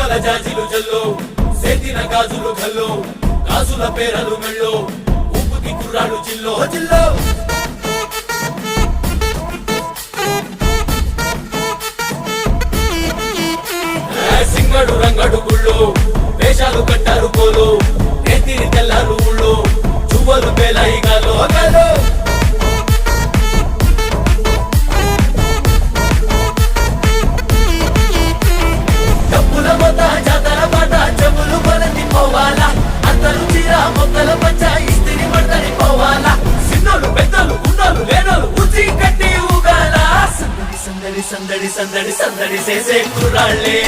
మువ్వల జాజిలు జల్లో సేతిన గాజులు గల్లో గాజుల పేరలు మెళ్ళో ఉప్పుకి కుర్రాడు జిల్లో జిల్లో సింగడు రంగడు గుళ్ళు వేషాలు కట్టారు పోలు నెత్తిని తెల్లారు ఊళ్ళు చువ్వలు పేలాయిగాలో గాలో డబ్బుల మొత్త జాతర పాట చెవులు కొలతి పోవాలా అందరూ చీర మొక్కల పంచ ఇస్తిరి పడతని పోవాలా సిన్నోలు పెద్దలు ఉన్నోలు లేనోలు ఉచి కట్టి ఊగాల సందడి సందడి సందడి సందడి సందడి చేసే కుర్రాళ్ళే